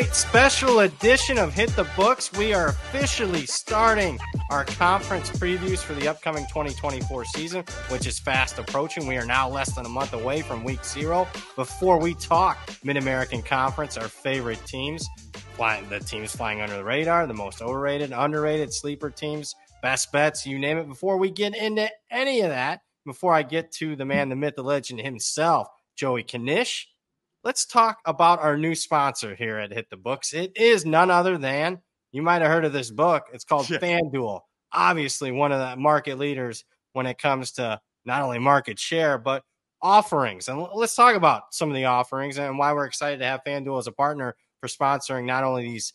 right, special edition of Hit the Books. We are officially starting our conference previews for the upcoming 2024 season, which is fast approaching. We are now less than a month away from week 0. Before we talk Mid-American Conference, our favorite teams, the teams flying under the radar, the most overrated, underrated, sleeper teams, best bets, you name it. Before we get into any of that, before I get to the man, the myth, the legend himself, Joey Knish, let's talk about our new sponsor here at Hit the Books. It is none other than, you might have heard of this book. It's called FanDuel. Obviously, one of the market leaders when it comes to not only market share, but offerings. And let's talk about some of the offerings and why we're excited to have FanDuel as a partner for sponsoring not only these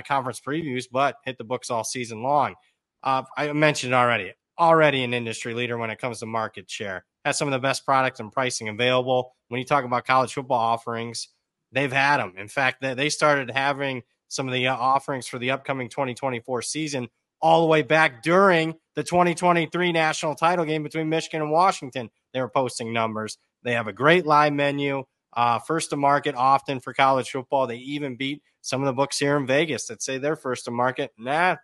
conference previews, but Hit the Books all season long. I mentioned it already an industry leader when it comes to market share. Has some of the best products and pricing available. When you talk about college football offerings, they've had them. In fact, they started having some of the offerings for the upcoming 2024 season all the way back during the 2023 national title game between Michigan and Washington. They were posting numbers. They have a great live menu, first to market often for college football. They even beat some of the books here in Vegas that say they're first to market.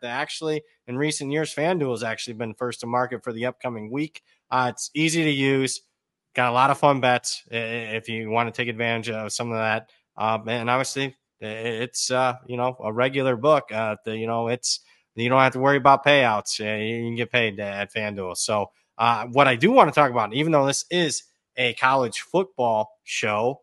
Actually, in recent years, FanDuel has actually been first to market for the upcoming week. It's easy to use. Got a lot of fun bets if you want to take advantage of some of that. And obviously, it's a regular book. It's you don't have to worry about payouts. You can get paid at FanDuel. So what I do want to talk about, even though this is a college football show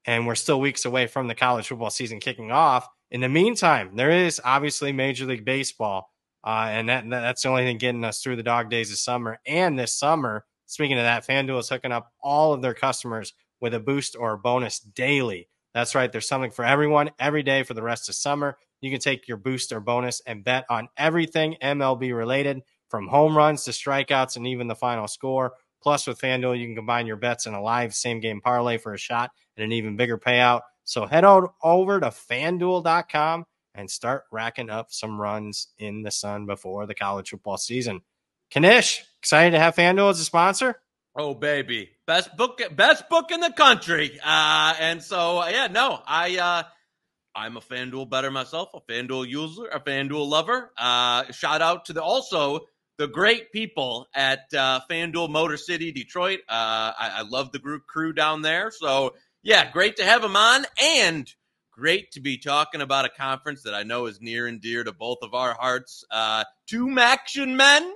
and we're still weeks away from the college football season kicking off, in the meantime, there is obviously Major League Baseball. And that's the only thing getting us through the dog days of summer. And this summer, speaking of that, FanDuel is hooking up all of their customers with a boost or a bonus daily. That's right. There's something for everyone every day for the rest of summer. You can take your boost or bonus and bet on everything MLB related, from home runs to strikeouts and even the final score. Plus, with FanDuel, you can combine your bets in a live same-game parlay for a shot and an even bigger payout. So head on over to FanDuel.com and start racking up some runs in the sun before the college football season. Knish, excited to have FanDuel as a sponsor? Oh, baby. Best book in the country. I'm a FanDuel bettor myself, a FanDuel user, a FanDuel lover. Shout out to the great people at FanDuel Motor City, Detroit. I love the crew down there. So, yeah, great to have them on, and great to be talking about a conference that I know is near and dear to both of our hearts. 2 Maction men,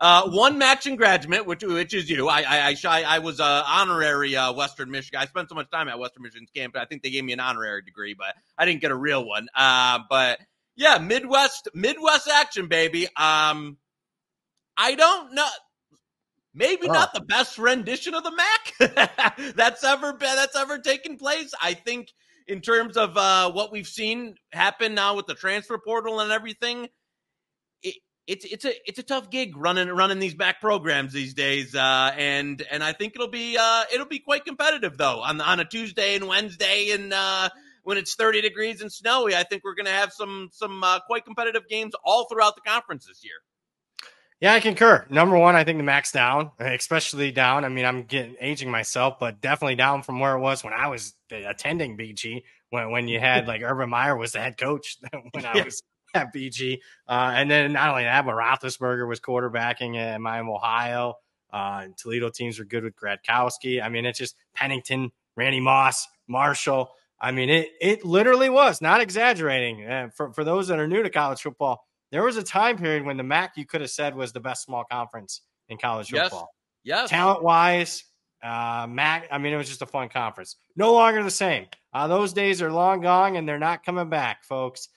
1 Maction graduate, which is you. I was honorary Western Michigan. I spent so much time at Western Michigan's camp, I think they gave me an honorary degree, but I didn't get a real one. But yeah, Midwest action, baby. I don't know. Maybe not the best rendition of the MAC that's ever taken place. I think in terms of what we've seen happen now with the transfer portal and everything, it's a tough gig running these MAC programs these days, and I think it'll be quite competitive though on a Tuesday and Wednesday, and when it's 30 degrees and snowy. I think we're going to have some quite competitive games all throughout the conference this year. Yeah, I concur. Number one, I think the MAC's down, especially down. I mean, I'm aging myself, but definitely down from where it was when I was attending BG, when you had like Urban Meyer was the head coach when I was at BG. And then not only that, but Roethlisberger was quarterbacking at Miami, Ohio. Toledo teams were good with Gradkowski. I mean, it's just Pennington, Randy Moss, Marshall. I mean, it literally was, not exaggerating. For those that are new to college football, there was a time period when the MAC, you could have said, was the best small conference in college football. Yes. Talent-wise, MAC, I mean, it was just a fun conference. No longer the same. Those days are long gone, and they're not coming back, folks.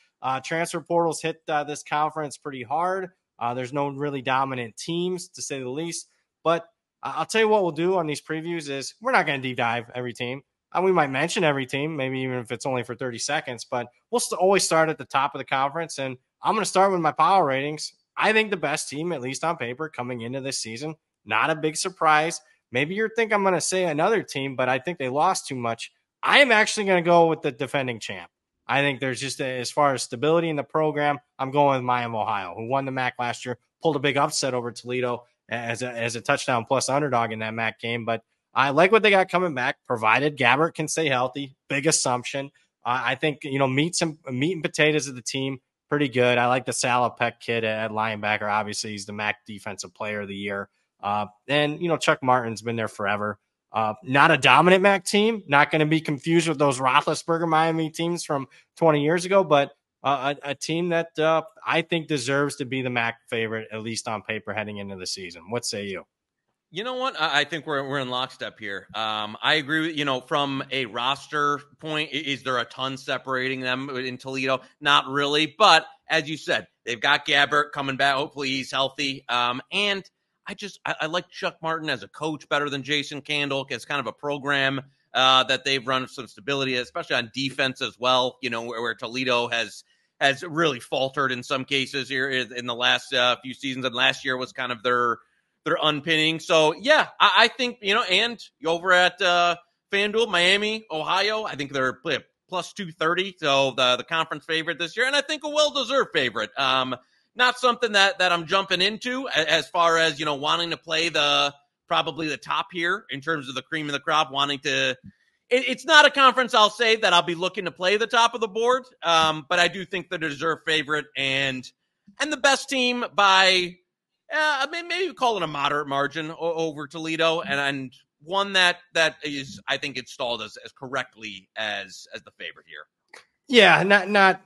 Transfer portals hit this conference pretty hard. There's no really dominant teams, to say the least. But I'll tell you what we'll do on these previews is we're not going to deep dive every team. We might mention every team, maybe even if it's only for 30 seconds. But we'll always start at the top of the conference, and I'm going to start with my power ratings. I think the best team, at least on paper, coming into this season, not a big surprise. Maybe you think I'm going to say another team, but I think they lost too much. I am actually going to go with the defending champ. I think there's just, as far as stability in the program, I'm going with Miami, Ohio, who won the MAC last year, pulled a big upset over Toledo as a touchdown plus underdog in that MAC game. But I like what they got coming back, provided Gabbert can stay healthy. Big assumption. I think, meat and potatoes of the team, pretty good. I like the Salopek kid at linebacker. Obviously, he's the MAC Defensive Player of the Year. And Chuck Martin's been there forever. Not a dominant MAC team. Not going to be confused with those Roethlisberger Miami teams from 20 years ago, but a team that I think deserves to be the MAC favorite, at least on paper, heading into the season. What say you? You know what? I think we're in lockstep here. I agree with, from a roster point, is there a ton separating them in Toledo? Not really. But as you said, they've got Gabbert coming back. Hopefully he's healthy. And I like Chuck Martin as a coach better than Jason Candle, as kind of a program that they've run some stability, especially on defense as well, where Toledo has really faltered in some cases here in the last few seasons. And last year was kind of their unpinning. So, yeah, I think, and over at FanDuel, Miami, Ohio, I think they're plus 230. So the conference favorite this year, and I think a well-deserved favorite. Not something that I'm jumping into as far as, wanting to play probably the top here in terms of the cream of the crop, it's not a conference I'll say that I'll be looking to play the top of the board. But I do think they're the deserved favorite and the best team by, maybe call it a moderate margin over Toledo, and one that is, I think, installed as correctly as the favorite here. Yeah, not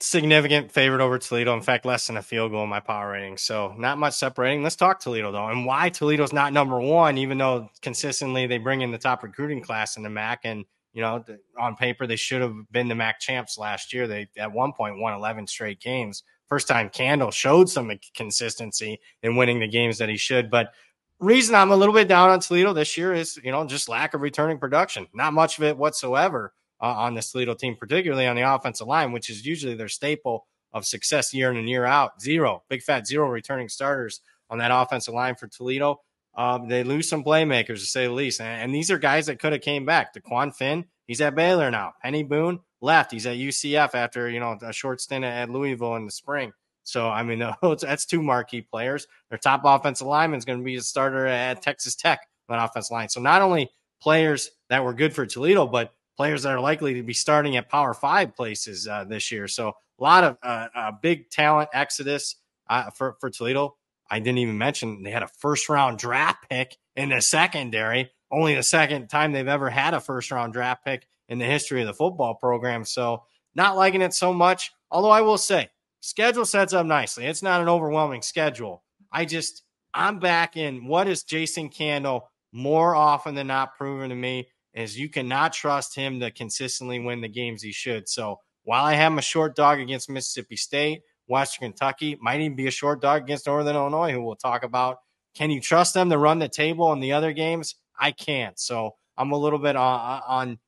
significant favorite over Toledo. In fact, less than a field goal in my power rating. So not much separating. Let's talk Toledo, though, and why Toledo's not number one, even though consistently they bring in the top recruiting class in the MAC. And, on paper, they should have been the MAC champs last year. They, at one point, won 11 straight games. First time Candle showed some consistency in winning the games that he should. But reason I'm a little bit down on Toledo this year is, just lack of returning production. Not much of it whatsoever on this Toledo team, particularly on the offensive line, which is usually their staple of success year in and year out. Big fat zero returning starters on that offensive line for Toledo. They lose some playmakers, to say the least. And these are guys that could have came back. DeQuan Finn, he's at Baylor now. Penny Boone left. He's at UCF after, a short stint at Louisville in the spring. So, that's two marquee players. Their top offensive lineman is going to be a starter at Texas Tech on offensive line. So not only players that were good for Toledo, but players that are likely to be starting at Power 5 places this year. So a lot of big talent exodus for Toledo. I didn't even mention they had a first-round draft pick in the secondary, only the second time they've ever had a first-round draft pick in the history of the football program. So not liking it so much, although I will say schedule sets up nicely. It's not an overwhelming schedule. I'm back in what is Jason Candle more often than not proven to me is you cannot trust him to consistently win the games he should. So while I have him a short dog against Mississippi State, Western Kentucky, might even be a short dog against Northern Illinois, who we'll talk about. Can you trust them to run the table in the other games? I can't. So I'm a little bit on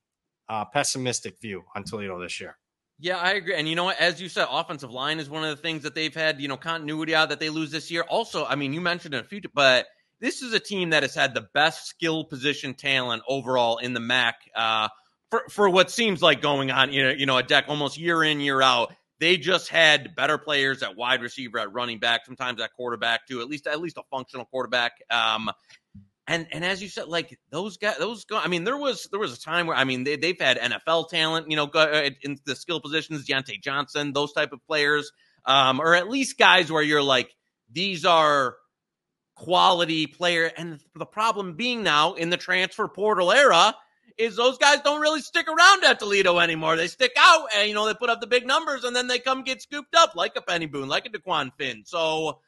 pessimistic view on Toledo this year. Yeah, I agree. And you know what? As you said, offensive line is one of the things that they've had, continuity out that they lose this year. Also, you mentioned it a few, but this is a team that has had the best skill position talent overall in the MAC for what seems like going on, a deck almost year in, year out. They just had better players at wide receiver, at running back, sometimes at quarterback too, at least a functional quarterback. And as you said, like those guys, there was a time where, they've had NFL talent, in the skill positions, Deontay Johnson, those type of players, or at least guys where you're like, these are quality player. And the problem being now in the transfer portal era is those guys don't really stick around at Toledo anymore. They stick out and, they put up the big numbers and then they come get scooped up like a Penny Boone, like a DeQuan Finn. So,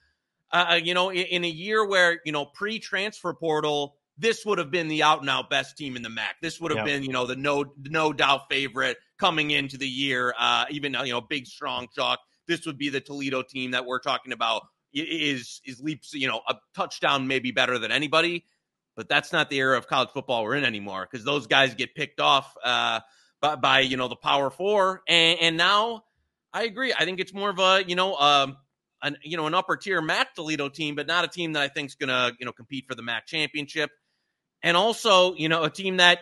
in a year where, pre-transfer portal, this would have been the out-and-out best team in the MAC. This would have been, the no doubt favorite coming into the year, even, big, strong chalk. This would be the Toledo team that we're talking about is leaps, a touchdown maybe better than anybody. But that's not the era of college football we're in anymore because those guys get picked off by the Power Four. And now I agree. I think it's more of a, an upper tier MAC Toledo team, but not a team that I think is going to, compete for the MAC championship. And also, a team that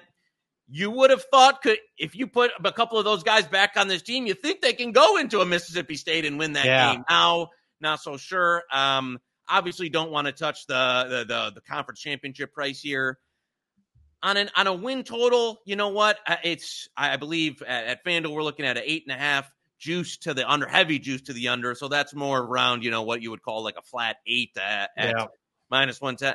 you would have thought could, if you put a couple of those guys back on this team, you think they can go into a Mississippi State and win that game. Now, not so sure. Obviously don't want to touch the conference championship price here. on a win total, you know what? I believe at FanDuel we're looking at an 8.5 juice to the under, heavy juice to the under. So that's more around, what you would call like a flat 8 at -110.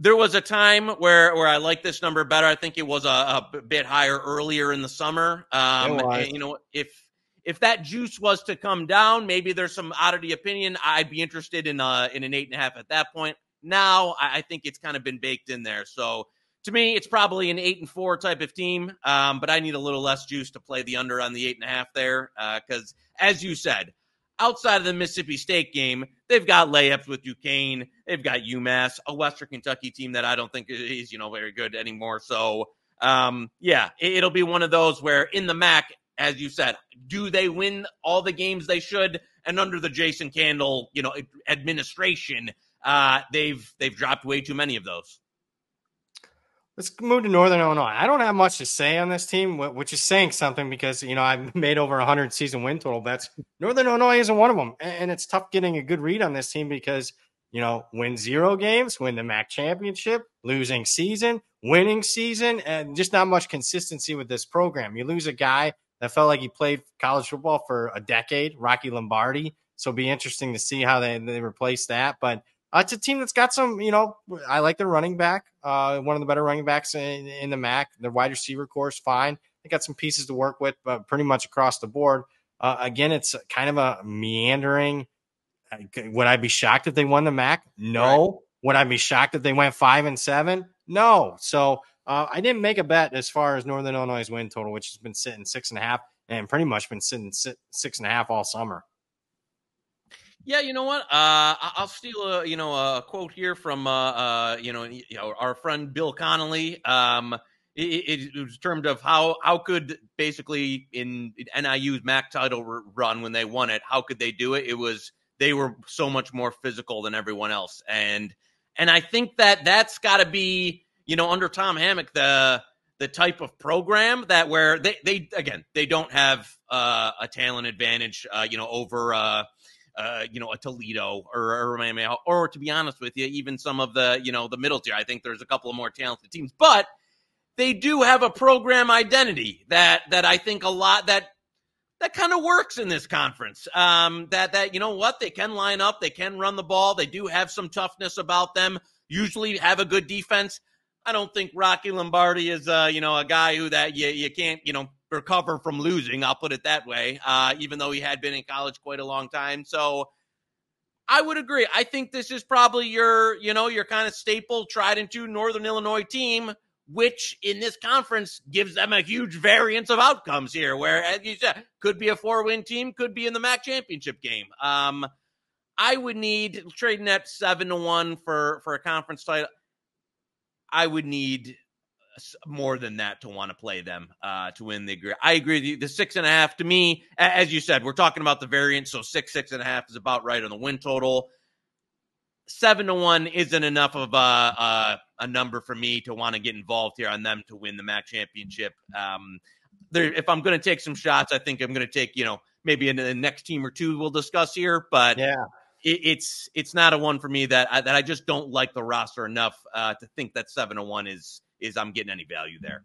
There was a time where I liked this number better. I think it was a bit higher earlier in the summer. And, if that juice was to come down, maybe there's some oddity opinion. I'd be interested in an 8.5 at that point. Now I think it's kind of been baked in there. So to me, it's probably an 8-4 type of team. But I need a little less juice to play the under on the 8.5 there. Because as you said, outside of the Mississippi State game, they've got layups with Duquesne. They've got UMass, a Western Kentucky team that I don't think is, very good anymore. So, it'll be one of those where in the MAC, as you said, do they win all the games they should? And under the Jason Candle, administration, they've dropped way too many of those. Let's move to Northern Illinois. I don't have much to say on this team, which is saying something because, I've made over 100 season win total bets. Northern Illinois isn't one of them. And it's tough getting a good read on this team because, win 0 games, win the MAC championship, losing season, winning season, and just not much consistency with this program. You lose a guy that felt like he played college football for a decade, Rocky Lombardi. So it'll be interesting to see how they replace that. But it's a team that's got some, I like their running back, one of the better running backs in the MAC. Their wide receiver core is fine. They got some pieces to work with, but pretty much across the board. Again, it's kind of a meandering. Would I be shocked if they won the MAC? No. Right. Would I be shocked if they went 5-7? No. So I didn't make a bet as far as Northern Illinois' win total, which has been sitting 6.5 and pretty much been sitting 6.5 all summer. Yeah, you know what? I'll steal a quote here from our friend Bill Connolly. It was termed of how could basically in NIU's MAC title run when they won it, how could they do it? It was they were so much more physical than everyone else, and I think that's got to be under Tom Hammock the type of program that where they don't have a talent advantage over. A Toledo or to be honest with you, even some of the, the middle tier. I think there's a couple of more talented teams, but they do have a program identity that I think a lot that kind of works in this conference. That they can line up, they can run the ball. They do have some toughness about them, usually have a good defense. I don't think Rocky Lombardi is, a guy who that you can't, recover from losing. I'll put it that way, even though he had been in college quite a long time. So I would agree. I think this is probably your kind of staple, tried and true Northern Illinois team, which in this conference gives them a huge variance of outcomes here, where, as you said, could be a 4-win team, could be in the MAC championship game. I would need trading at 7-1 for a conference title. I would need more than that to want to play them to win the. I agree with you. The 6.5 to me, as you said, we're talking about the variance. So 6.5 is about right on the win total. 7-1 isn't enough of a number for me to want to get involved here on them to win the MAC championship. If I'm going to take some shots, I think I'm going to take maybe in the next team or two we'll discuss here. But yeah. It's not a one for me that I just don't like the roster enough to think that 7-1 is I'm getting any value there.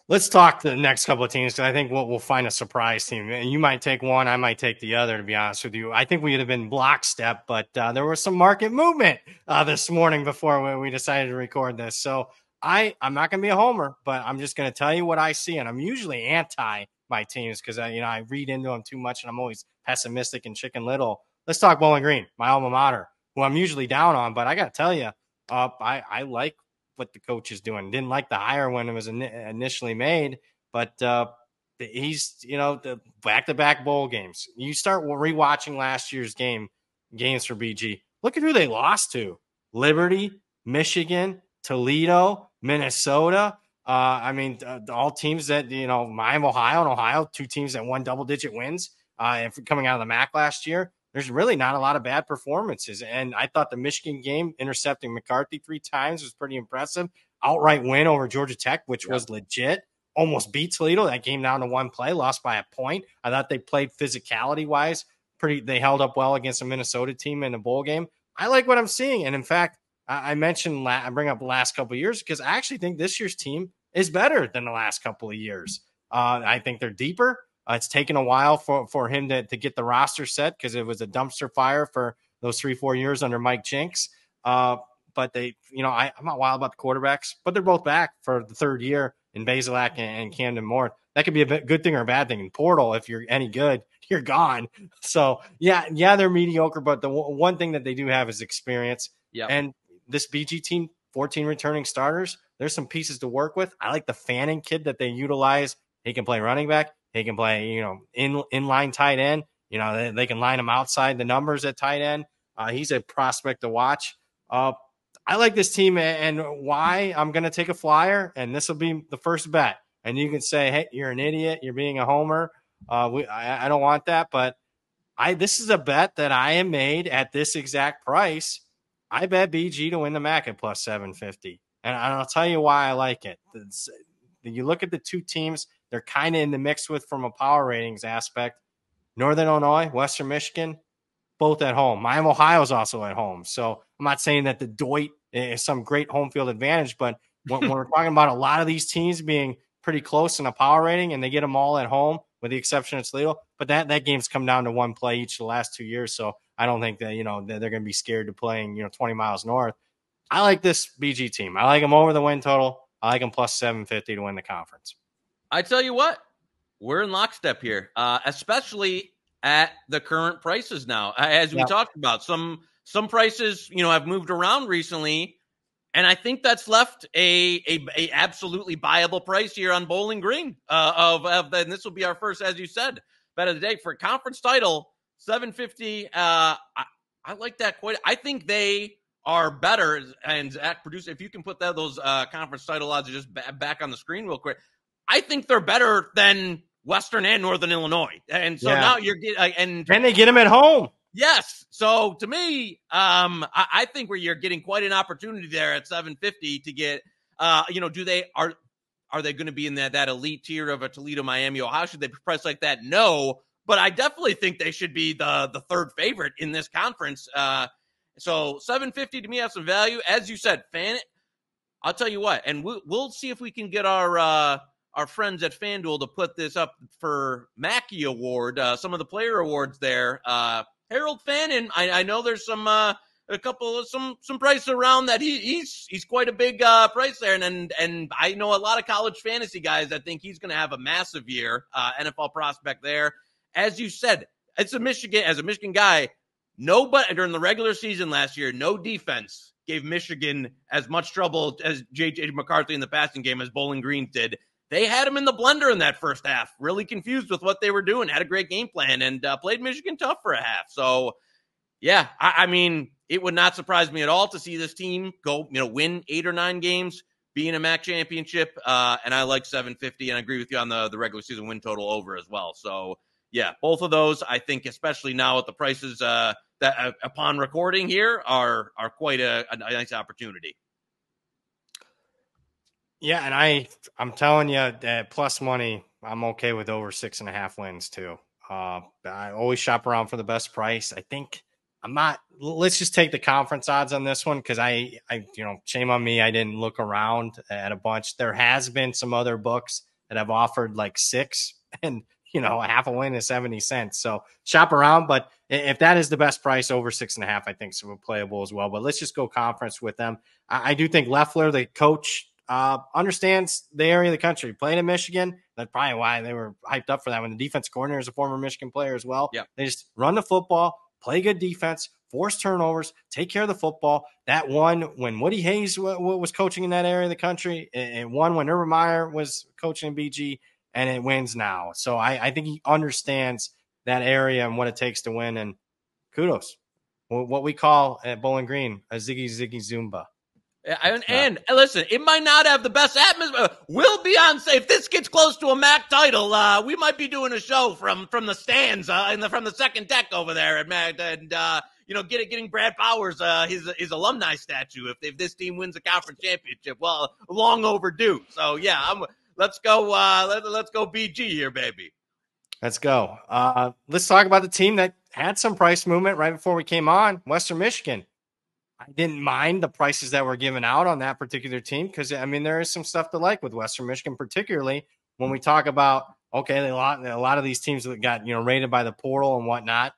Let's talk the next couple of teams because I think we'll find a surprise team. And you might take one, I might take the other, to be honest with you. I think we would have been lockstep, but there was some market movement this morning before we decided to record this. So I'm not going to be a homer, but I'm just going to tell you what I see. And I'm usually anti my teams because I read into them too much and I'm always pessimistic and Chicken Little. Let's talk Bowling Green, my alma mater, who I'm usually down on. But I got to tell you, I like what the coach is doing. Didn't like the hire when it was initially made, but he's, the back-to-back bowl games. You start rewatching last year's games for BG. Look at who they lost to. Liberty, Michigan, Toledo, Minnesota. All teams that, Miami, Ohio, and Ohio, 2 teams that won double-digit wins coming out of the MAC last year. There's really not a lot of bad performances. And I thought the Michigan game, intercepting McCarthy 3 times, was pretty impressive. Outright win over Georgia Tech, which was legit. Almost beat Toledo. That came down to 1 play, lost by a point. I thought they played physicality-wise. They held up well against a Minnesota team in a bowl game. I like what I'm seeing. And, in fact, I mentioned I bring up the last couple of years because I actually think this year's team is better than the last couple of years. I think they're deeper. It's taken a while for him to get the roster set because it was a dumpster fire for those 3-4 years under Mike Jinks. But they, I'm not wild about the quarterbacks, but they're both back for the third year in Bazelak and Camden Moore. That could be a good thing or a bad thing. In Portal, if you're any good, you're gone. So yeah, they're mediocre, but the one thing that they do have is experience. Yeah. And this BG team, 14 returning starters, there's some pieces to work with. I like the Fanning kid that they utilize. He can play running back. He can play, inline tight end. They can line him outside the numbers at tight end. He's a prospect to watch. I like this team, and why I'm going to take a flyer, and this will be the first bet. And you can say, hey, you're an idiot. You're being a homer. I don't want that, but this is a bet that I am made at this exact price. I bet BG to win the MAC at plus 750. And I'll tell you why I like it. You look at the two teams, they're kind of in the mix with from a power ratings aspect. Northern Illinois, Western Michigan, both at home. Miami, Ohio is also at home. So I'm not saying that the Detroit is some great home field advantage, but when we're talking about a lot of these teams being pretty close in a power rating and they get them all at home with the exception of Toledo, but that game's come down to one play each of the last 2 years. So I don't think that, they're going to be scared to playing, 20 miles north. I like this BG team. I like them over the win total. I like them plus 750 to win the conference. I tell you what, we're in lockstep here, especially at the current prices now. As we talked about, some prices, have moved around recently, and I think that's left a absolutely viable price here on Bowling Green. And this will be our first, as you said, bet of the day for a conference title, $750. I like that quite. I think they are better. And Zach, producer, if you can put those conference title odds just back on the screen real quick, I think they're better than Western and Northern Illinois. And so now you're getting, and they get them at home. Yes. So to me, I think where you're getting quite an opportunity there at 750 to get, are they going to be in that elite tier of a Toledo, Miami, Ohio? Should they be priced like that? No, but I definitely think they should be the third favorite in this conference. So 750 to me has some value. As you said, I'll tell you what, and we'll see if we can get our friends at FanDuel to put this up for Mackey Award, some of the player awards there. Harold Fannin, I know there's some price around that he's quite a big price there, and I know a lot of college fantasy guys that think he's going to have a massive year, NFL prospect there. As you said, as a Michigan guy, nobody during the regular season last year, no defense gave Michigan as much trouble as J.J. McCarthy in the passing game as Bowling Green did. They had him in the blender in that first half, really confused with what they were doing, had a great game plan, and played Michigan tough for a half. So, yeah, I mean, it would not surprise me at all to see this team go, win 8 or 9 games, be in a MAC championship, and I like 750, and I agree with you on the regular season win total over as well. So, yeah, both of those, I think, especially now at the prices that upon recording here are quite a nice opportunity. Yeah, and I'm telling you that plus money, I'm okay with over 6.5 wins too. I always shop around for the best price. I think let's just take the conference odds on this one because I shame on me. I didn't look around at a bunch. There has been some other books that have offered like 6 and, a half a win is 70 cents. So shop around. But if that is the best price, over 6.5, I think so playable as well. But let's just go conference with them. I do think Leffler, the coach, understands the area of the country. Playing in Michigan, that's probably why they were hyped up for that. When the defense coordinator is a former Michigan player as well. Yeah. They just run the football, play good defense, force turnovers, take care of the football. That one when Woody Hayes was coaching in that area of the country, and one when Urban Meyer was coaching in BG, and it wins now. So I think he understands that area and what it takes to win. And kudos. What we call at Bowling Green a ziggy Zumba. And listen, it might not have the best atmosphere. We'll be on. If this gets close to a MAC title, we might be doing a show from the stands from the second deck over there at MAC, and getting Brad Powers his alumni statue if this team wins a conference championship. Well, long overdue. So yeah, let's go. Let's go BG here, baby. Let's go. Let's talk about the team that had some price movement right before we came on. Western Michigan. I didn't mind the prices that were given out on that particular team because, I mean, there is some stuff to like with Western Michigan, particularly when we talk about, okay, a lot of these teams that got, rated by the portal and whatnot.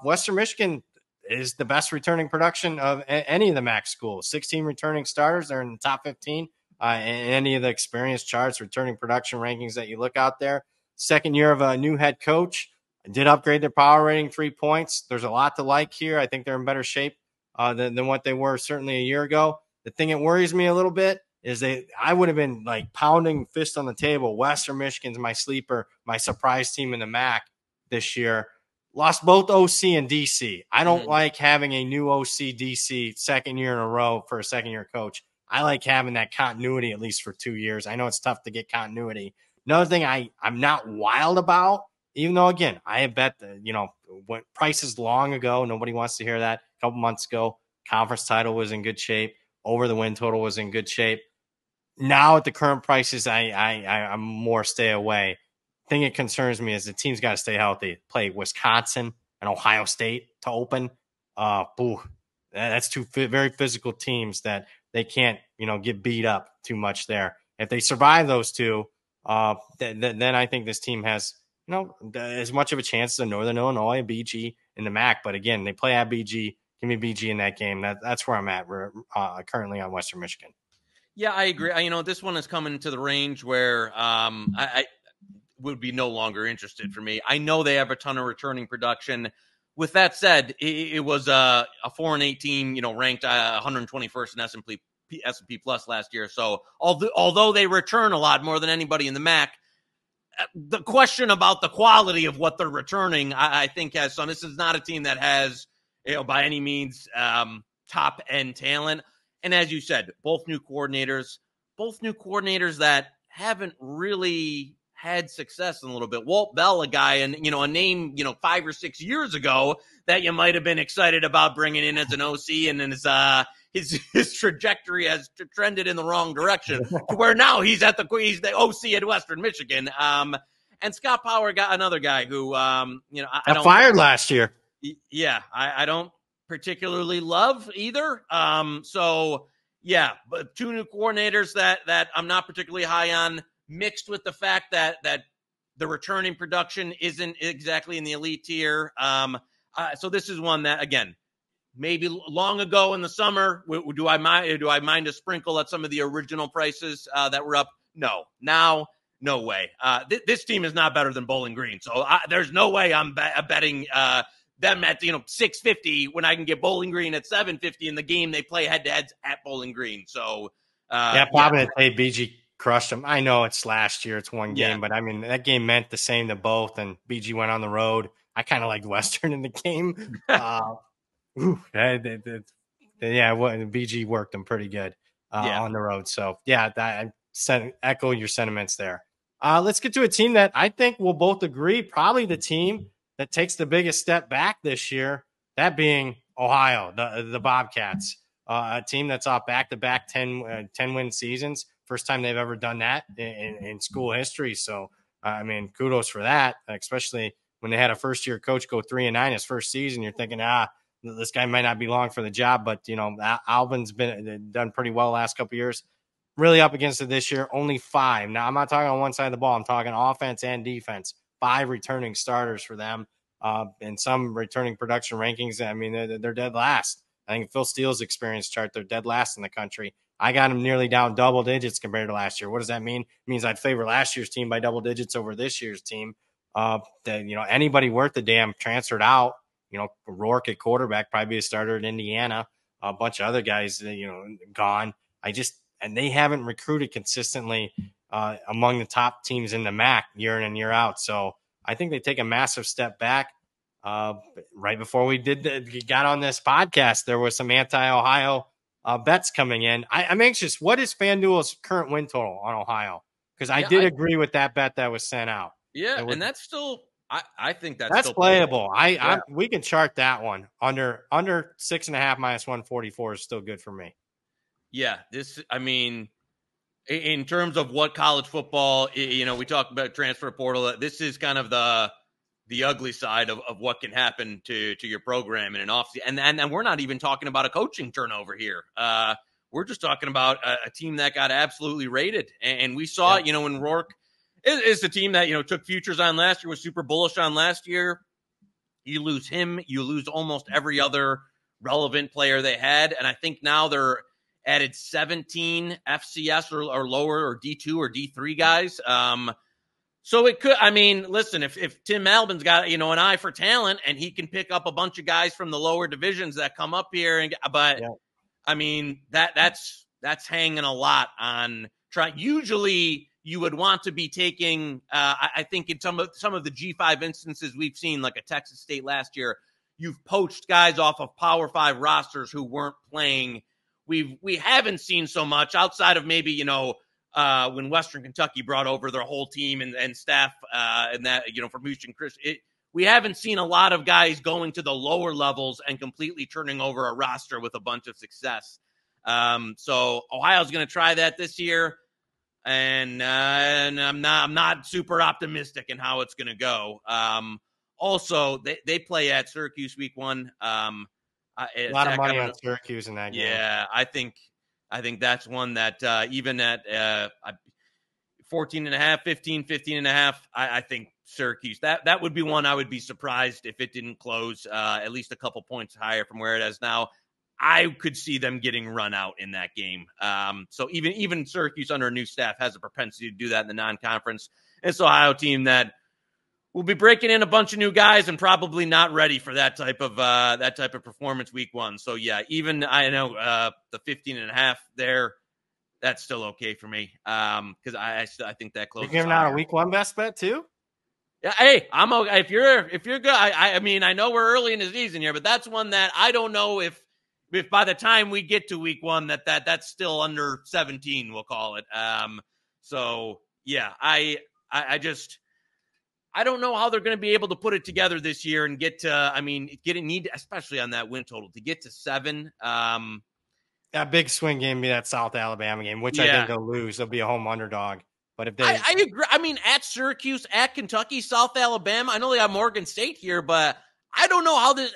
Western Michigan is the best returning production of any of the MAC schools. 16 returning starters. They're in the top 15 in any of the experience charts, returning production rankings that you look out there. Second year of a new head coach. Did upgrade their power rating 3 points. There's a lot to like here. I think they're in better shape than what they were certainly a year ago. The thing that worries me a little bit is I would have been like pounding fist on the table. Western Michigan's my sleeper, my surprise team in the MAC this year. Lost both OC and DC. I don't like having a new OC DC second year in a row for a second year coach. I like having that continuity at least for 2 years. I know it's tough to get continuity. Another thing I'm not wild about, even though, again, I have bet that, when prices long ago, nobody wants to hear that. A couple months ago, conference title was in good shape. Over the win total was in good shape. Now at the current prices, I'm more stay away. Thing that concerns me is the team's got to stay healthy. Play Wisconsin and Ohio State to open. That's two very physical teams that they can't, get beat up too much there. If they survive those two, then I think this team has, as much of a chance as Northern Illinois and BG in the MAC. But again, they play at BG. Give me BG in that game. That's where I'm at currently on Western Michigan. Yeah, I agree. This one is coming to the range where I would be no longer interested for me. I know they have a ton of returning production. With that said, it was a 4-8 team, ranked 121st in S&P Plus last year. So although they return a lot more than anybody in the MAC, the question about the quality of what they're returning, I think has some. This is not a team that has, by any means, top end talent. And as you said, both new coordinators that haven't really had success in a little bit. Walt Bell, a guy, and a name 5 or 6 years ago that you might have been excited about bringing in as an OC, and then his trajectory has trended in the wrong direction to where now he's the OC at Western Michigan. And Scott Power got another guy who I don't fired last year. Yeah, I don't particularly love either. So yeah, but 2 new coordinators that I'm not particularly high on, mixed with the fact that the returning production isn't exactly in the elite tier. So this is one that, again, maybe long ago in the summer, do I mind a sprinkle at some of the original prices that were up? No. Now, no way. This team is not better than Bowling Green. So there's no way I'm betting them at $650 when I can get Bowling Green at $750 in the game they play head-to-heads at Bowling Green. So probably BG crushed them. I know it's last year, it's one game, but I mean that game meant the same to both, and BG went on the road. I kind of liked Western in the game. BG worked them pretty good on the road. So I echo your sentiments there. Let's get to a team that I think we'll both agree probably the team that takes the biggest step back this year, that being Ohio, the Bobcats, a team that's off back-to-back 10-win seasons. First time they've ever done that in school history. So, kudos for that, especially when they had a first-year coach go 3-9 his first season. You're thinking, this guy might not be long for the job, but, Alvin's been done pretty well the last couple of years. Really up against it this year, only 5. Now, I'm not talking on one side of the ball. I'm talking offense and defense. 5 returning starters for them. And some returning production rankings, they're dead last. I think Phil Steele's experience chart, they're dead last in the country. I got them nearly down double digits compared to last year. What does that mean? It means I'd favor last year's team by double digits over this year's team. Anybody worth the damn transferred out. Rourke at quarterback, probably be a starter at Indiana. A bunch of other guys, gone. And they haven't recruited consistently among the top teams in the MAC year in and year out. So I think they take a massive step back. Right before we got on this podcast, there was some anti-Ohio bets coming in. I'm anxious. What is FanDuel's current win total on Ohio? Because I did agree with that bet that was sent out. Yeah, and that's still I think that's still playable. We can chart that one. Under 6.5 minus 144 is still good for me. Yeah, in terms of what college football, we talk about transfer portal. This is kind of the the ugly side of what can happen to your program in an offseason. And we're not even talking about a coaching turnover here. We're just talking about a team that got absolutely raided. And we saw, when Rourke is the team that, took futures on last year, was super bullish on last year. You lose him, you lose almost every other relevant player they had. And I think now they're added 17 FCS or lower or D2 or D3 guys. So it could, listen, if Tim Albin's got, an eye for talent and he can pick up a bunch of guys from the lower divisions that come up here, that's hanging a lot on try. Usually you would want to be taking, I think in some of the G5 instances we've seen, like a Texas State last year, you've poached guys off of Power 5 rosters who weren't playing. We haven't seen so much outside of maybe, when Western Kentucky brought over their whole team and staff, and that, from Houston Chris, we haven't seen a lot of guys going to the lower levels and completely turning over a roster with a bunch of success. So Ohio's going to try that this year, and I'm not super optimistic in how it's going to go. Also, they play at Syracuse week 1. A lot of money on Syracuse in that game. Yeah, I think that's one that even at 14.5, 15.5, I think Syracuse, that would be one I would be surprised if it didn't close at least a couple points higher from where it is now. I could see them getting run out in that game. So even Syracuse under a new staff has a propensity to do that in the non-conference. It's an Ohio team that will be breaking in a bunch of new guys and probably not ready for that type of performance week 1. So yeah, even I know the 15.5 there, that's still okay for me because I think that closes. You're giving out a week 1 best bet too? Yeah, hey, I'm okay. If you're good, I know we're early in the season here, but that's one that I don't know if by the time we get to week 1 that's still under 17, we'll call it. So yeah, I don't know how they're going to be able to put it together this year and get to, especially on that win total, to get to 7. That big swing game be that South Alabama game, which I think they'll lose. They'll be a home underdog. But if they, I agree. At Syracuse, at Kentucky, South Alabama, I know they have Morgan State here, but I don't know how this.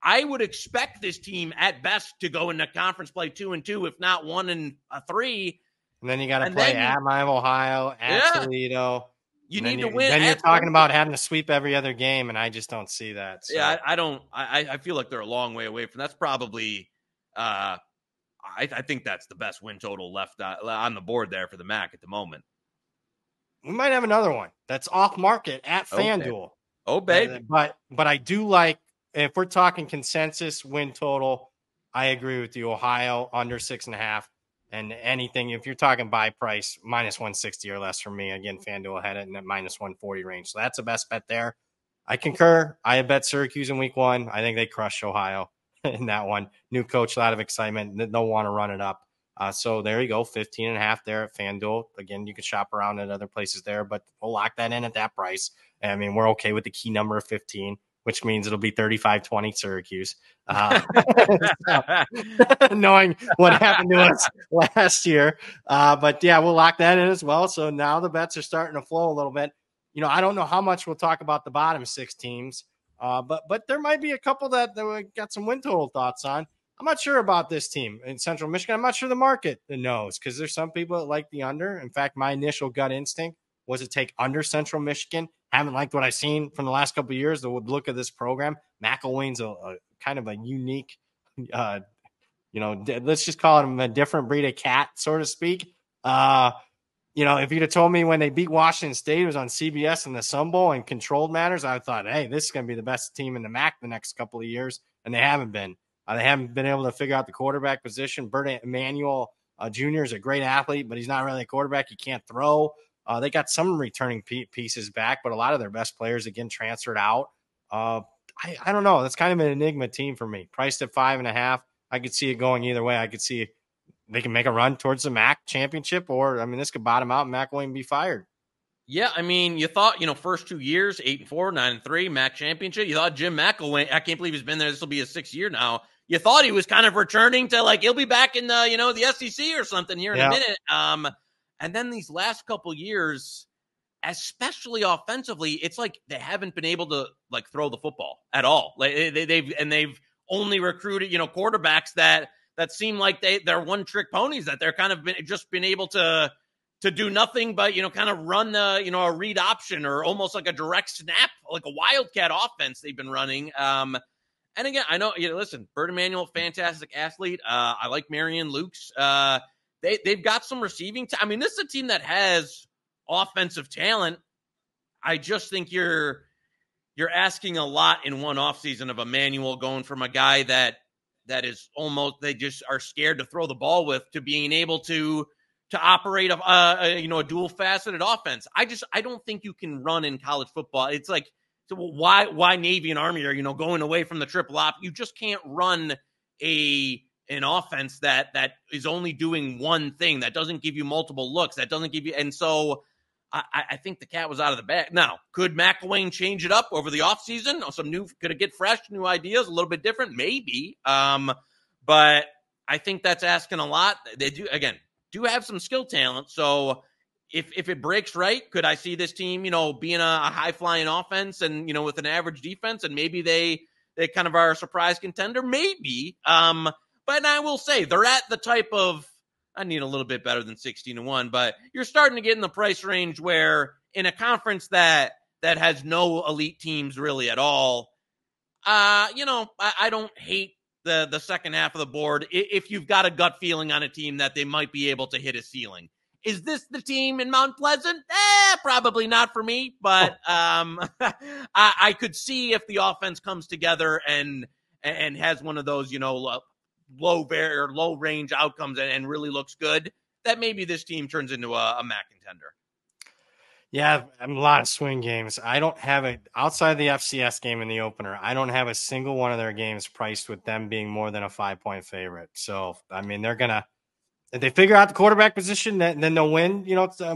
I would expect this team at best to go into conference play 2-2, if not 1-3. And then you got to play at Miami, Ohio, at Toledo. You need to win. Then you're talking about having to sweep every other game, and I just don't see that. So. Yeah, I don't. I feel like they're a long way away from. That's probably. I think that's the best win total left on the board there for the MAC at the moment. We might have another one that's off market at FanDuel. Oh, baby. But I do like, if we're talking consensus win total, I agree with you. Ohio under 6.5. And anything, if you're talking buy price, minus 160 or less for me. Again, FanDuel had it in that minus 140 range. So that's the best bet there. I concur. I bet Syracuse in week 1. I think they crush Ohio in that one. New coach, a lot of excitement. They'll want to run it up. So there you go, 15.5 there at FanDuel. Again, you can shop around at other places there, but we'll lock that in at that price. I mean, we're okay with the key number of 15, which means it'll be 35-20 Syracuse. Knowing what happened to us last year. But yeah, we'll lock that in as well. So now the bets are starting to flow a little bit. I don't know how much we'll talk about the bottom 6 teams, but there might be a couple that we got some win total thoughts on. I'm not sure about this team in Central Michigan. I'm not sure the market knows because there's some people that like the under. In fact, my initial gut instinct was to take under Central Michigan. Haven't liked what I've seen from the last couple of years. The look of this program. McElwain's a kind of a unique, let's just call him a different breed of cat, so to speak. If you'd have told me when they beat Washington State, it was on CBS in the Sun Bowl and controlled matters, I thought, hey, this is going to be the best team in the MAC the next couple of years. And they haven't been. They haven't been able to figure out the quarterback position. Bert Emanuel Jr. is a great athlete, but he's not really a quarterback. He can't throw. They got some returning pieces back, but a lot of their best players, again, transferred out. I don't know. That's kind of an enigma team for me. Priced at 5.5. I could see it going either way. I could see they can make a run towards the MAC championship, or, this could bottom out and McElwain be fired. Yeah, you thought, first 2 years, 8-4, 9-3, MAC championship. You thought Jim McElwain, I can't believe he's been there. This will be his 6th year now. You thought he was kind of returning to he'll be back in the SEC or something here in a minute. And then these last couple years, especially offensively, it's like they haven't been able to like throw the football at all. Like they've only recruited, quarterbacks that seem like they're one trick ponies, that they're kind of been able to do nothing but, kind of run the, a read option or almost like a direct snap, like a wildcat offense they've been running. And again, I know, listen, Bert Emanuel, fantastic athlete. I like Marion Lukes. They've got some receiving. I mean, this is a team that has offensive talent. I just think you're asking a lot in one offseason of Emanuel, going from a guy that is almost, they just are scared to throw the ball with, to being able to operate a dual faceted offense. I don't think you can run in college football. It's like, so why Navy and Army are, going away from the triple op? You just can't run an offense that is only doing one thing, that doesn't give you multiple looks, that doesn't give you. And so I think the cat was out of the bag. Now, could McElwain change it up over the offseason? Could it get fresh, new ideas, a little bit different? Maybe. But I think that's asking a lot. They do have some skill talent. So if it breaks right, could I see this team, being a high-flying offense and, with an average defense, and maybe they kind of are a surprise contender? Maybe. But I will say they're at the type of, I need a little bit better than 16-1, but you're starting to get in the price range where in a conference that has no elite teams really at all, I don't hate the second half of the board if you've got a gut feeling on a team that they might be able to hit a ceiling. Is this the team in Mount Pleasant? Probably not for me, but I could see if the offense comes together and has one of those, low range outcomes and really looks good, that maybe this team turns into a MAC contender. Yeah, a lot of swing games. I don't have outside the FCS game in the opener, I don't have a single one of their games priced with them being more than a 5-point favorite. So, I mean, they're going to, if they figure out the quarterback position, then they'll win,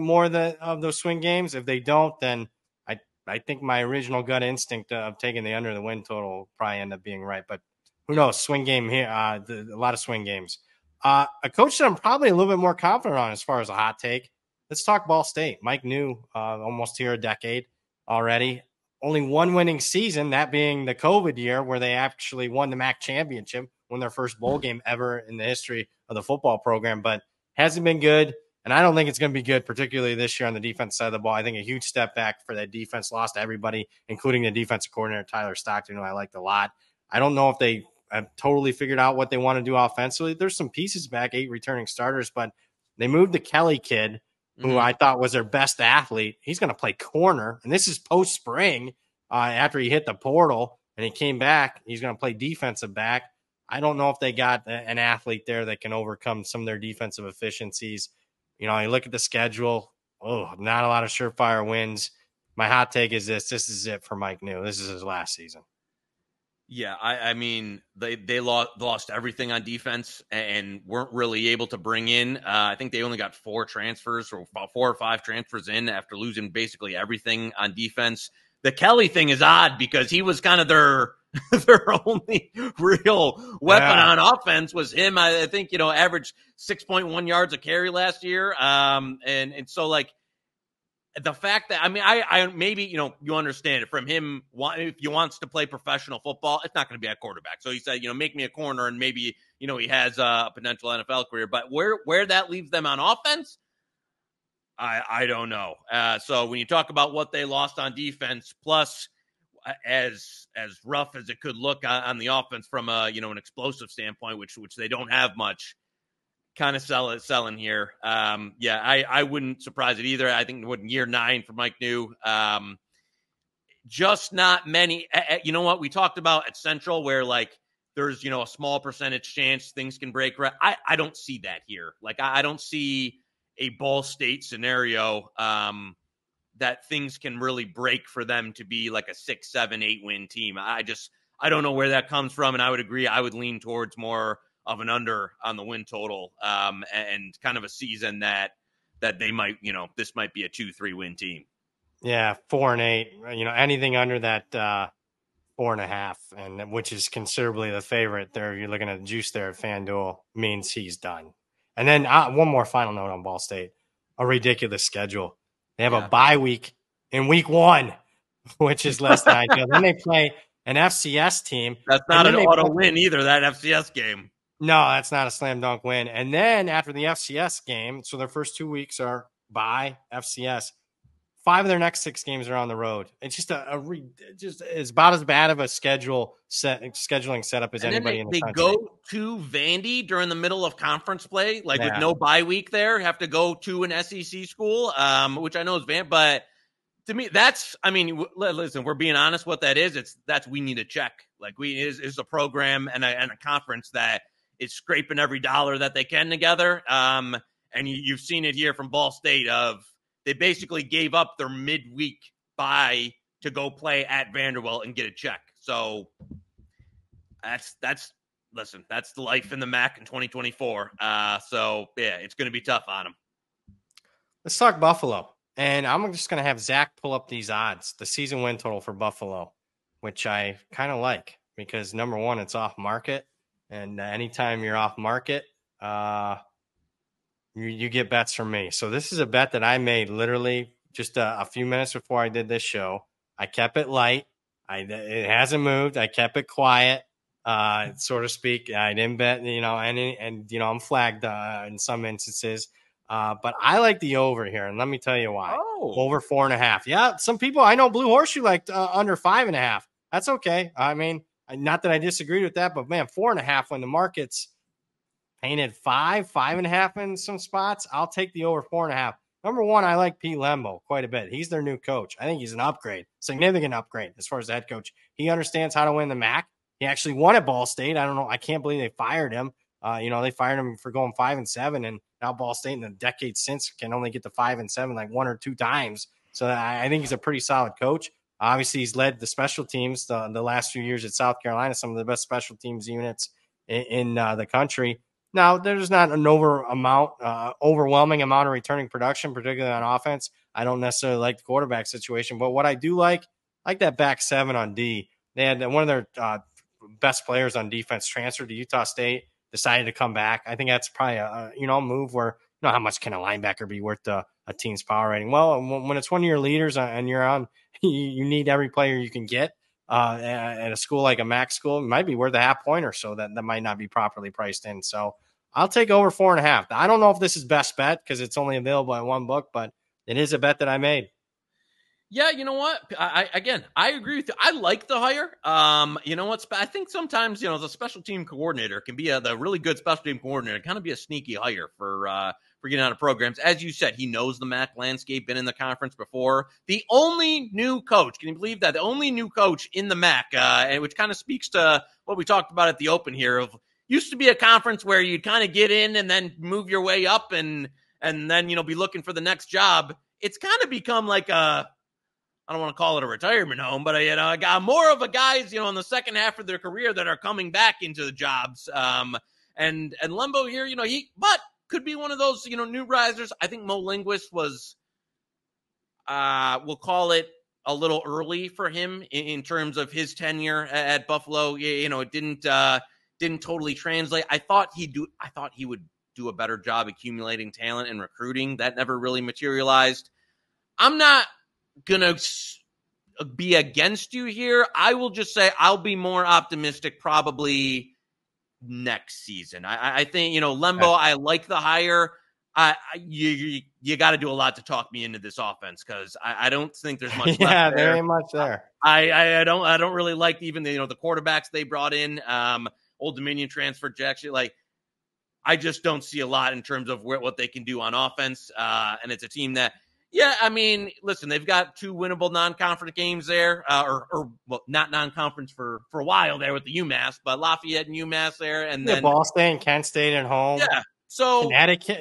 more of those swing games. If they don't, then I think my original gut instinct of taking the under the win total will probably end up being right. But who knows? Swing game here, a lot of swing games. A coach that I'm probably a little bit more confident on as far as a hot take. Let's talk Ball State. Mike New, almost here a decade already. Only one winning season, that being the COVID year where they actually won the MAC championship, won their first bowl game ever in the history of the football program, but hasn't been good. And I don't think it's going to be good, particularly this year on the defense side of the ball. I think a huge step back for that defense, lost everybody, including the defensive coordinator, Tyler Stockton, who I liked a lot. I don't know if they have totally figured out what they want to do offensively. There's some pieces back, 8 returning starters, but they moved the Kelly kid, who I thought was their best athlete. He's going to play corner, and this is post-spring after he hit the portal, and he came back. He's going to play defensive back. I don't know if they got an athlete there that can overcome some of their defensive efficiencies. You look at the schedule, not a lot of surefire wins. My hot take is this is it for Mike New. This is his last season. Yeah, I mean, they lost everything on defense and weren't really able to bring in. I think they only got 4 transfers, or 4 or 5 transfers in after losing basically everything on defense. The Kelly thing is odd because he was kind of their only real weapon on offense was him. I think, averaged 6.1 yards a carry last year. And so like, the fact that, I mean, I maybe, you understand it from him. If he wants to play professional football, it's not going to be at quarterback. So he said, make me a corner, and maybe, he has a potential NFL career. But where that leaves them on offense, I don't know. So when you talk about what they lost on defense, plus as rough as it could look on the offense from an explosive standpoint, which they don't have much, kind of selling here. I wouldn't surprise it either. I think year 9 for Mike New. Just not many. You know what we talked about at Central, where like there's a small percentage chance things can break. Right. I don't see that here. Like I don't see a Ball State scenario that things can really break for them to be like a 6, 7, 8 win team. I don't know where that comes from, and I would agree. I would lean towards more of an under on the win total, and kind of a season that they might, this might be a 2-3 win team. Yeah, 4 and 8. Anything under that 4.5, and which is considerably the favorite there. You're looking at the juice there at FanDuel, means he's done. And then one more final note on Ball State: a ridiculous schedule. They have a bye week in week 1, which is less than ideal. Then they play an FCS team. That's not an auto win either, that FCS game. No, that's not a slam dunk win. And then after the FCS game, so their first 2 weeks are bye FCS. 5 of their next 6 games are on the road. It's just just it's about as bad of a scheduling setup as anybody in the country. They go to Vandy during the middle of conference play, with no bye week there. Have to go to an SEC school, which I know is Vandy, but to me, listen, we're being honest. What that is, we need a check. Is a program and a conference that is scraping every dollar that they can together. And you've seen it here from Ball State they basically gave up their midweek bye to go play at Vanderbilt and get a check. So that's the life in the MAC in 2024. So yeah, it's going to be tough on them. Let's talk Buffalo. And I'm just going to have Zach pull up these odds, the season win total for Buffalo, which I kind of like because, number one, it's off market. And anytime you're off market, you get bets from me. So this is a bet that I made literally just a few minutes before I did this show. I kept it light. It hasn't moved. I kept it quiet, so to speak. I didn't bet, I'm flagged in some instances. But I like the over here, and let me tell you why. Over 4.5. Yeah, some people I know Blue Horseshoe liked under 5.5. That's okay. I mean, not that I disagreed with that, but man, 4.5 when the market's painted 5.5 in some spots. I'll take the over 4.5. Number one, I like Pete Lembo quite a bit. He's their new coach. I think he's an upgrade, significant upgrade as far as the head coach. He understands how to win the MAC. He actually won at Ball State. I don't know. I can't believe they fired him. They fired him for going 5-7, and now Ball State in the decades since can only get to 5-7 like 1 or 2 times. So I think he's a pretty solid coach. Obviously, he's led the special teams the last few years at South Carolina, some of the best special teams units in the country. Now, there's not an overwhelming amount of returning production, particularly on offense. I don't necessarily like the quarterback situation, but what I do like that back 7 on D. They had one of their best players on defense transferred to Utah State, decided to come back. I think that's probably a move where, how much can a linebacker be worth a team's power rating? Well, when it's one of your leaders and you're on, you need every player you can get. At a school like a MAC school, it might be worth a half point or so that might not be properly priced in. So I'll take over 4.5. I don't know if this is best bet because it's only available at one book, but it is a bet that I made. Yeah, you know what? I agree with you. I like the hire. You know what? I think sometimes, the special team coordinator can be the really good special team coordinator, kind of be a sneaky hire for getting out of programs. As you said, he knows the MAC landscape, been in the conference before. The only new coach, can you believe that? The only new coach in the MAC, and which kind of speaks to what we talked about at the open here of used to be a conference where you'd kind of get in and then move your way up and then, be looking for the next job. It's kind of become like I don't want to call it a retirement home, but I got more of a guys, in the second half of their career that are coming back into the jobs. And Lembo here, but could be one of those, new risers. I think Mo Linguist was, we'll call it a little early for him in terms of his tenure at Buffalo. It didn't totally translate. I thought he would do a better job accumulating talent and recruiting. That never really materialized. I'm not gonna be against you here. I will just say I'll be more optimistic probably next season. I think Lembo. I like the hire. You got to do a lot to talk me into this offense because I don't think there's much. Yeah, left there ain't much there. I don't really like even the quarterbacks they brought in. Old Dominion transfer Jackson. I just don't see a lot in terms of what they can do on offense. And it's a team that. Yeah, I mean, listen, they've got 2 winnable non-conference games there, or not non-conference for a while there with the UMass, but Lafayette and UMass there, and then Ball State and Kent State at home. Yeah, so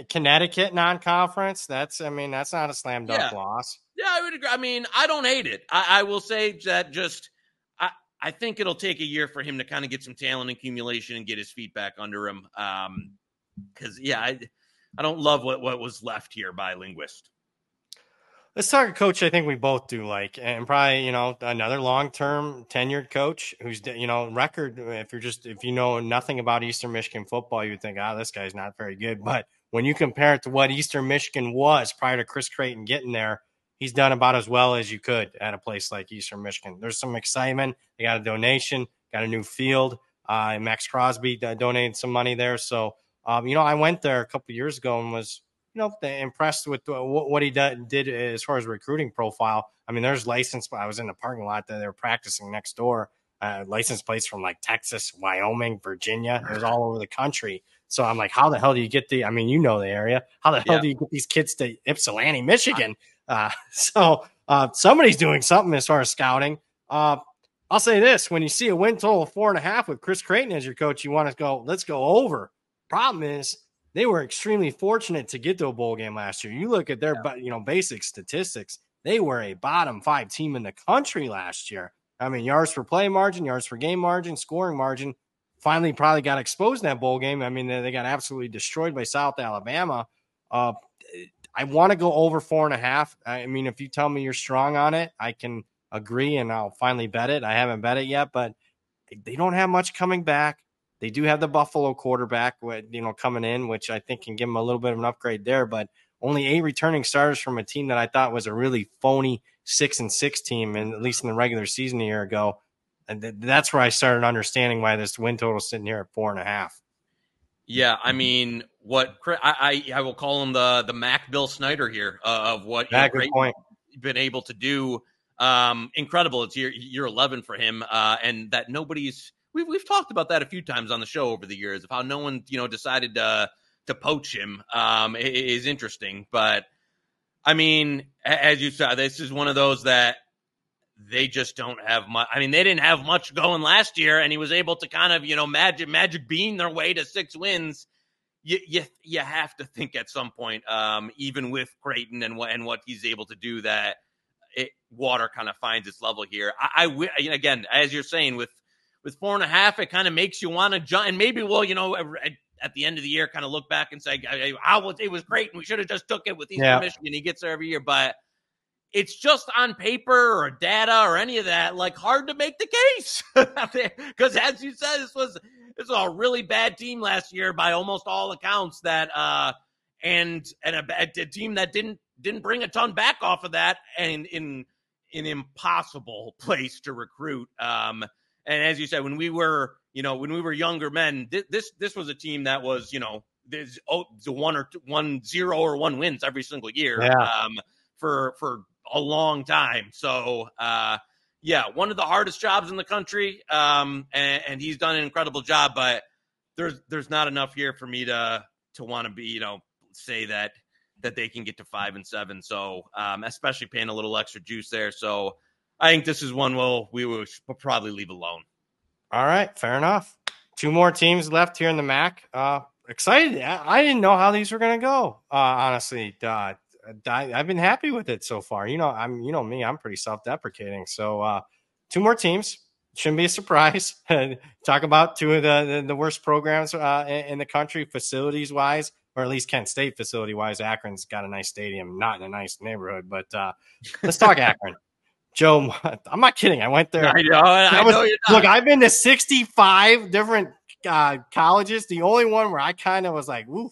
Connecticut non-conference. That's not a slam dunk loss. Yeah, I would agree. I mean, I don't hate it. I will say that I think it'll take a year for him to kind of get some talent accumulation and get his feet back under him. Because I don't love what was left here by Linguist. Let's talk a coach I think we both do like, and probably, another long-term tenured coach who's, record. If you know nothing about Eastern Michigan football, you would think, this guy's not very good. But when you compare it to what Eastern Michigan was prior to Chris Creighton getting there, he's done about as well as you could at a place like Eastern Michigan. There's some excitement. They got a donation, got a new field. Max Crosby donated some money there. So, I went there a couple of years ago and was, impressed with what he did as far as recruiting profile. I mean, there's license. I was in the parking lot that they were practicing next door. License plates from like Texas, Wyoming, Virginia. It was all over the country. So I'm like, how the hell do you get the area? How the hell do you get these kids to Ypsilanti, Michigan? So somebody's doing something as far as scouting. I'll say this: when you see a win total of 4.5 with Chris Creighton as your coach, you want to go, let's go over. Problem is, they were extremely fortunate to get to a bowl game last year. You look at their, basic statistics. They were a bottom 5 team in the country last year. I mean, yards per play margin, yards per game margin, scoring margin. Finally, probably got exposed in that bowl game. I mean, they got absolutely destroyed by South Alabama. I want to go over 4.5. I mean, if you tell me you're strong on it, I can agree and I'll finally bet it. I haven't bet it yet, but they don't have much coming back. They do have the Buffalo quarterback, coming in, which I think can give them a little bit of an upgrade there. But only 8 returning starters from a team that I thought was a really phony 6-6 team, and at least in the regular season a year ago. And that's where I started understanding why this win total is sitting here at 4.5. Yeah, I mean, I will call him the Mac Bill Snyder here of what good point. Been able to do. Incredible. It's year 11 for him, and that nobody's. We've talked about that a few times on the show over the years of how no one decided to poach him. Is interesting, but I mean, as you said, this is one of those that they just don't have much. I mean, they didn't have much going last year, and he was able to kind of magic bean their way to 6 wins. You have to think at some point, even with Creighton and what he's able to do, that water kind of finds its level here. Again, as you're saying, with 4.5, it kind of makes you want to jump, and maybe at the end of the year, kind of look back and say, it was great, and we should have just took it with Eastern Michigan. He gets there every year, but it's just on paper or data or any of that, like, hard to make the case. Because as you said, this was a really bad team last year by almost all accounts. That and a team that didn't bring a ton back off of that, and in an impossible place to recruit. And as you said, when we were younger men, this was a team that was, there's 1-0 or 1 wins every single year, for a long time. So, one of the hardest jobs in the country. And he's done an incredible job, but there's not enough here for me to want to be, say that they can get to 5 and 7. So, especially paying a little extra juice there. So, I think this is one we will probably leave alone. All right, fair enough. 2 more teams left here in the MAC. Excited. I didn't know how these were going to go. Honestly, I've been happy with it so far. I'm pretty self-deprecating. So 2 more teams. Shouldn't be a surprise. Talk about 2 of the worst programs in the country, facilities-wise, or at least Kent State facility-wise. Akron's got a nice stadium, not in a nice neighborhood, but let's talk Akron. Joe, I'm not kidding. I went there. I know you're not. Look, I've been to 65 different colleges. The only one where I kind of was like, oof.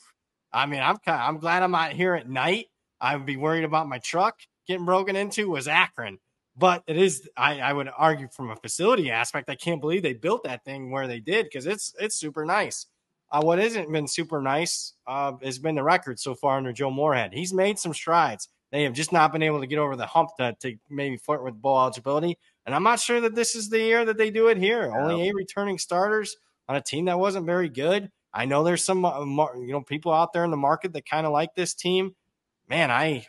I mean, I'm glad I'm not here at night. I would be worried about my truck getting broken into was Akron. But it is, I would argue from a facility aspect, I can't believe they built that thing where they did, because it's super nice. What hasn't been super nice has been the record so far under Joe Moorhead. He's made some strides. They have just not been able to get over the hump to maybe flirt with bowl eligibility. And I'm not sure that this is the year that they do it here. Yeah. Only 8 returning starters on a team that wasn't very good. I know there's some people out there in the market that kind of like this team. Man, I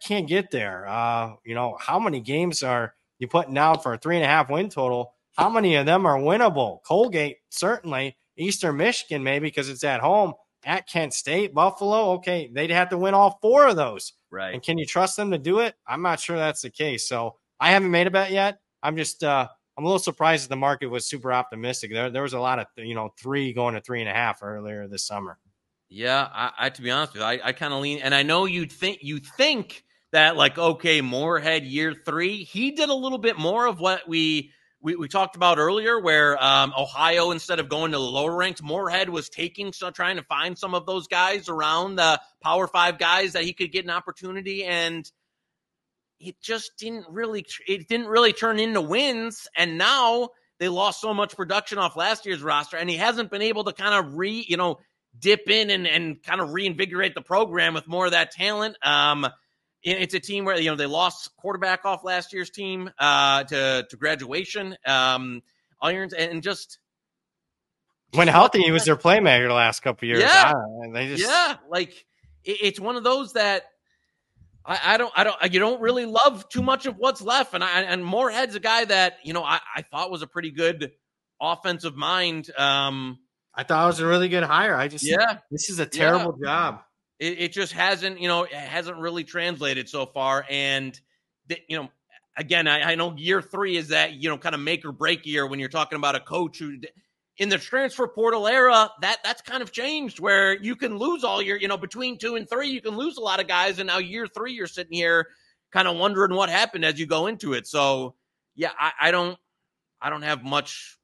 can't get there. How many games are you putting down for a 3.5 win total? How many of them are winnable? Colgate, certainly. Eastern Michigan, maybe, because it's at home. At Kent State, Buffalo, okay, they'd have to win all 4 of those. Right. And can you trust them to do it? I'm not sure that's the case. So I haven't made a bet yet. I'm just I'm a little surprised that the market was super optimistic. There was a lot of 3 going to 3.5 earlier this summer. Yeah, I to be honest with you, I kind of lean, and I know you think that, like, okay, Moorhead year 3, he did a little bit more of what we talked about earlier, where Ohio, instead of going to the lower ranks, Moorhead was trying to find some of those guys around the Power 5 guys that he could get an opportunity. And it just didn't really turn into wins. And now they lost so much production off last year's roster, and he hasn't been able to kind of dip in and kind of reinvigorate the program with more of that talent. It's a team where, they lost quarterback off last year's team to graduation. Irons and just when healthy, he was their playmaker the last couple of years. Yeah. It's one of those that you don't really love too much of what's left. And Moorhead's a guy that, I thought was a pretty good offensive mind. I thought it was a really good hire. This is a terrible job. It just hasn't, it hasn't really translated so far. And, again, I know year 3 is that, kind of make or break year when you're talking about a coach who, in the transfer portal era, that's kind of changed where you can lose all your, between 2 and 3, you can lose a lot of guys. And now year 3, you're sitting here kind of wondering what happened as you go into it. So, yeah, I don't have much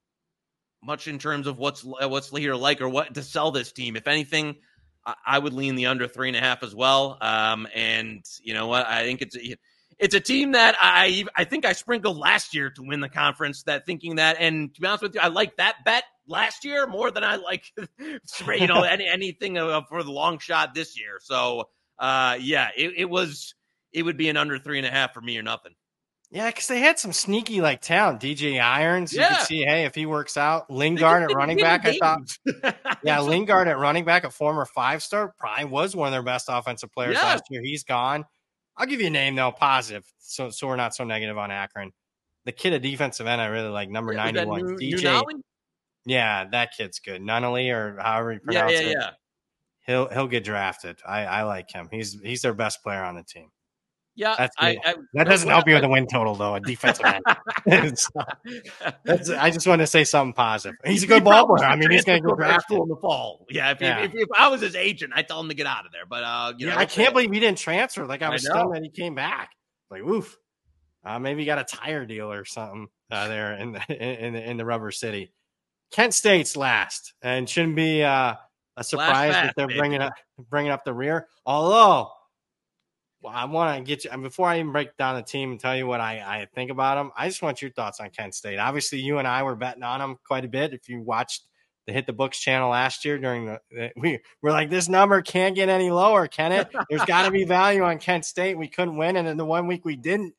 in terms of what's here like or what to sell this team. If anything, I would lean the under 3.5 as well. And you know what? I think it's a team that I think I sprinkled last year to win the conference, thinking that, and to be honest with you, I like that bet last year more than I like, anything for the long shot this year. So, it would be an under 3.5 for me or nothing. Yeah, because they had some sneaky talent. DJ Irons, you could see, hey, if he works out. Lingard at running back, I thought. Yeah, Lingard at running back, a former 5-star, probably was one of their best offensive players last year. He's gone. I'll give you a name, though, positive, so we're not so negative on Akron. The kid at defensive end I really like, number 91. DJ. Yeah, that kid's good. Nunnally, or however you pronounce it. Yeah. He'll get drafted. I like him. He's their best player on the team. Yeah, that doesn't help you with the win total, though, a defensive end. I just want to say something positive. He's a good ball player. I mean, he's going to go drafted in the fall. Yeah, if I was his agent, I'd tell him to get out of there. But I can't believe he didn't transfer. I was stunned that he came back. Oof. Maybe he got a tire deal or something there in the Rubber City. Kent State's last, and shouldn't be a surprise that they're bringing up the rear. Although, I want to get you, and before I even break down the team and tell you what I think about them, I just want your thoughts on Kent State. Obviously, you and I were betting on them quite a bit. If you watched the Hit the Books channel last year we're like, this number can't get any lower, can it? There's got to be value on Kent State. We couldn't win, and then the 1 week we didn't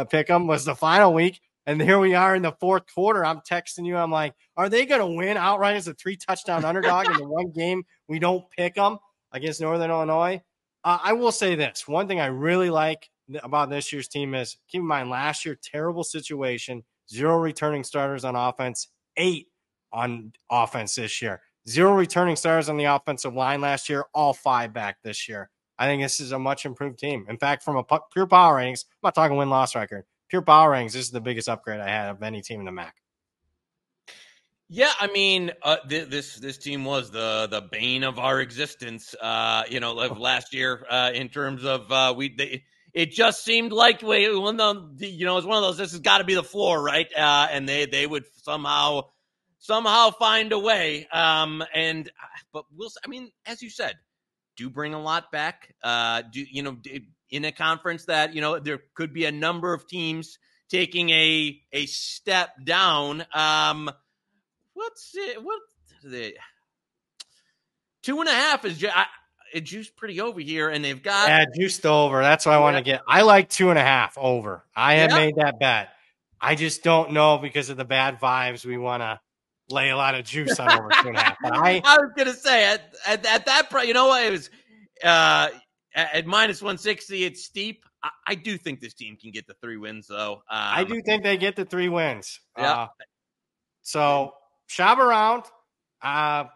pick them was the final week. And here we are in the fourth quarter. I'm texting you. I'm like, are they going to win outright as a 3-touchdown underdog in the one game we don't pick them against Northern Illinois? I will say this. One thing I really like about this year's team is, keep in mind, last year, terrible situation, 0 returning starters on offense, 8 on offense this year. 0 returning starters on the offensive line last year, all 5 back this year. I think this is a much improved team. In fact, from a pure power ratings, I'm not talking win-loss record, pure power ratings, this is the biggest upgrade I had of any team in the MAC. Yeah, I mean, this team was the bane of our existence, of last year in terms of it just seemed like it's one of those. This has got to be the floor, right? And they would somehow find a way. But as you said, do bring a lot back. In a conference that there could be a number of teams taking a step down. What's it? What is it? 2.5 is juiced pretty over here, and they've got juiced over. That's what I want to get. I like 2.5 over. I have made that bet. I just don't know, because of the bad vibes, we want to lay a lot of juice on over 2.5. I was gonna say at that price, it was at minus 160. It's steep. I do think this team can get the 3 wins, though. I do think they get the 3 wins. Yeah. So shop around. I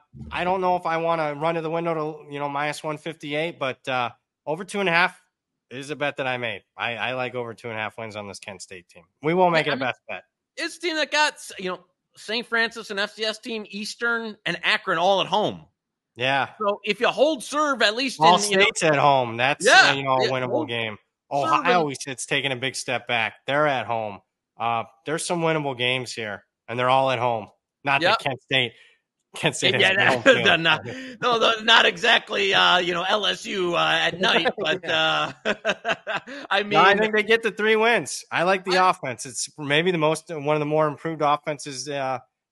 don't know if I want to run to the window to minus 158, but over 2.5 is a bet that I made. I like over 2.5 wins on this Kent State team. We won't make it a best bet. It's a team that got St. Francis, an FCS team, Eastern, and Akron all at home. Yeah. So if you hold serve, at least all states at home, that's a winnable game. Ohio, it's taking a big step back. They're at home. There's some winnable games here, and they're all at home. Not that Kent State Can't say Yeah, not exactly, LSU at night, but I mean, no, I think they get the 3 wins. I like the offense. It's maybe one of the more improved offenses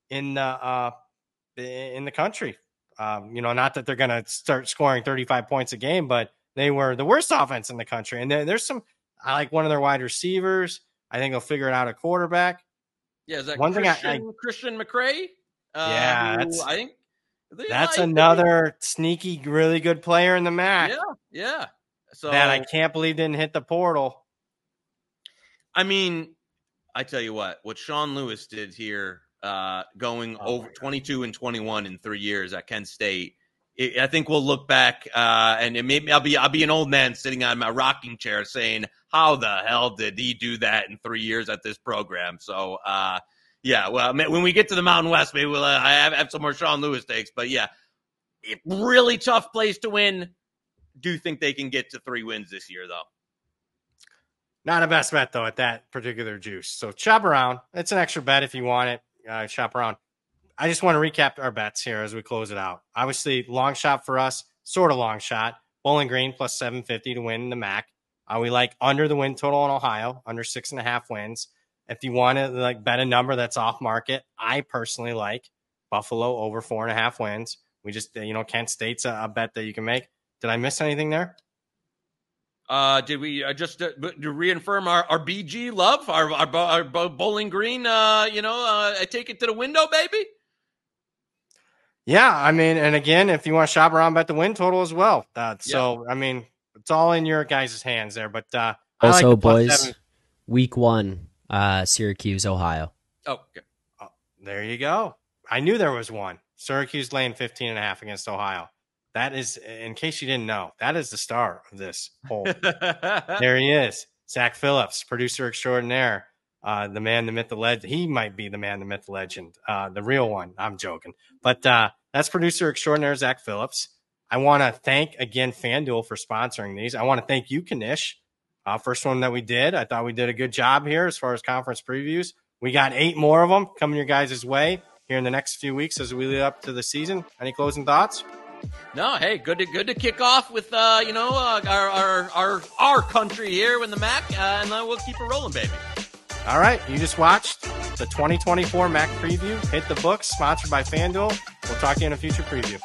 in the country. Not that they're going to start scoring 35 points a game, but they were the worst offense in the country. And there's some. I like one of their wide receivers. I think they'll figure it out at quarterback. Yeah, is that one Christian McCray? Yeah, I think that's another sneaky, really good player in the MAC. Yeah. So that I can't believe didn't hit the portal. I mean, I tell you what Sean Lewis did here, going over 22 and 21 in 3 years at Kent State. I think we'll look back, and maybe I'll be an old man sitting on my rocking chair saying, "How the hell did he do that in 3 years at this program?" So, yeah. Well, when we get to the Mountain West, maybe we'll I have some more Sean Lewis takes. But yeah, really tough place to win. Do think they can get to 3 wins this year, though. Not a best bet though at that particular juice. So shop around. It's an extra bet if you want it. Shop around. I just want to recap our bets here as we close it out. Obviously, long shot for us, sort of long shot. Bowling Green plus 750 to win the MAC. We like under the win total in Ohio, under 6.5 wins. If you want to bet a number that's off market, I personally like Buffalo over 4.5 wins. We just, Kent State's a bet that you can make. Did I miss anything there? Did we just to reaffirm our BG love, our Bowling Green? I take it to the window, baby. Yeah, I mean, and again, if you want to shop around, bet the win total as well. So, I mean, it's all in your guys' hands there. But also, like boys, week 1, Syracuse, Ohio. Oh, okay. There you go. I knew there was one. Syracuse laying 15.5 against Ohio. That is, in case you didn't know, that is the star of this poll. There he is, Zach Phillips, producer extraordinaire. The man, the myth, the legend. He might be the man, the myth, the legend, the real one. I'm joking. But that's producer extraordinaire Zach Phillips. I want to thank, again, FanDuel for sponsoring these. I want to thank you, Knish. First one that we did. I thought we did a good job here as far as conference previews. We got 8 more of them coming your guys' way here in the next few weeks as we lead up to the season. Any closing thoughts? No, hey, good to kick off with our country here in the MAC, and then we'll keep it rolling, baby. All right, you just watched the 2024 MAC preview. Hit the books, sponsored by FanDuel. We'll talk to you in a future preview.